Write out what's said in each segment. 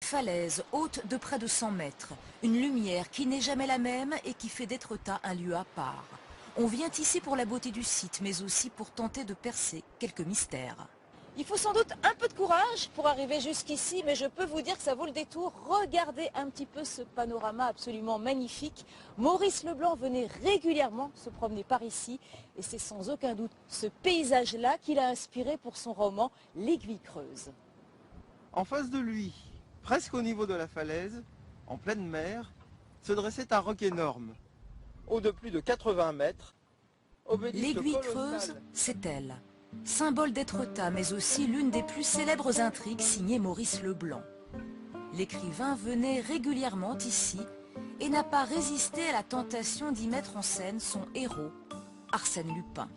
falaise haute de près de 100 mètres. Une lumière qui n'est jamais la même et qui fait d'Étretat un lieu à part. On vient ici pour la beauté du site, mais aussi pour tenter de percer quelques mystères. Il faut sans doute un peu de courage pour arriver jusqu'ici, mais je peux vous dire que ça vaut le détour. Regardez un petit peu ce panorama absolument magnifique. Maurice Leblanc venait régulièrement se promener par ici, et c'est sans aucun doute ce paysage-là qu'il a inspiré pour son roman L'Aiguille creuse. En face de lui, presque au niveau de la falaise, en pleine mer, se dressait un roc énorme, haut de plus de 80 mètres. L'Aiguille creuse, c'est elle. Symbole d'Étretat, mais aussi l'une des plus célèbres intrigues signée Maurice Leblanc. L'écrivain venait régulièrement ici et n'a pas résisté à la tentation d'y mettre en scène son héros, Arsène Lupin.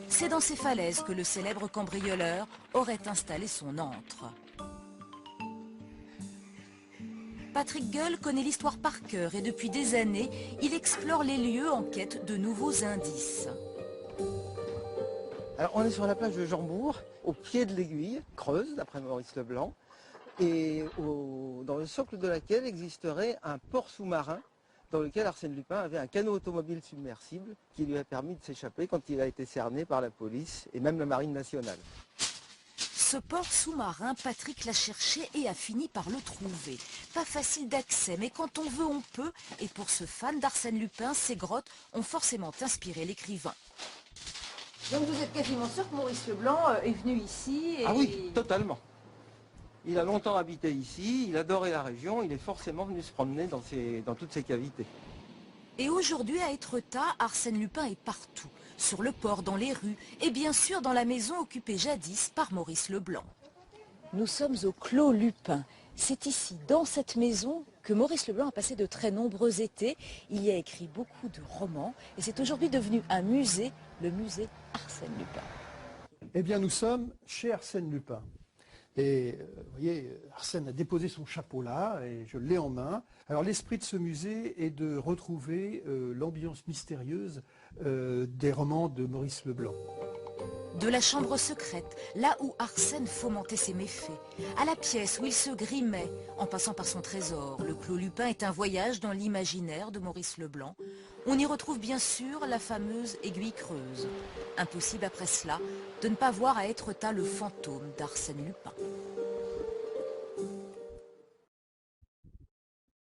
C'est dans ces falaises que le célèbre cambrioleur aurait installé son antre. Patrick Gueule connaît l'histoire par cœur et depuis des années, il explore les lieux en quête de nouveaux indices. Alors, on est sur la plage de Jambourg, au pied de l'aiguille creuse, d'après Maurice Leblanc, et dans le socle de laquelle existerait un port sous-marin dans lequel Arsène Lupin avait un canot automobile submersible qui lui a permis de s'échapper quand il a été cerné par la police et même la marine nationale. Ce port sous-marin, Patrick l'a cherché et a fini par le trouver. Pas facile d'accès, mais quand on veut, on peut. Et pour ce fan d'Arsène Lupin, ces grottes ont forcément inspiré l'écrivain. Donc vous êtes quasiment sûr que Maurice Leblanc est venu ici et... Ah oui, totalement. Il a longtemps habité ici, il adorait la région, il est forcément venu se promener dans toutes ces cavités. Et aujourd'hui, à Étretat, Arsène Lupin est partout. Sur le port, dans les rues et bien sûr dans la maison occupée jadis par Maurice Leblanc. Nous sommes au Clos Lupin. C'est ici, dans cette maison, que Maurice Leblanc a passé de très nombreux étés. Il y a écrit beaucoup de romans et c'est aujourd'hui devenu un musée, le musée Arsène Lupin. Eh bien, nous sommes chez Arsène Lupin. Et vous voyez, Arsène a déposé son chapeau là, et je l'ai en main. Alors l'esprit de ce musée est de retrouver l'ambiance mystérieuse des romans de Maurice Leblanc. De la chambre secrète, là où Arsène fomentait ses méfaits, à la pièce où il se grimait, en passant par son trésor, le Clos Lupin est un voyage dans l'imaginaire de Maurice Leblanc. On y retrouve bien sûr la fameuse aiguille creuse. Impossible après cela de ne pas voir à Étretat le fantôme d'Arsène Lupin.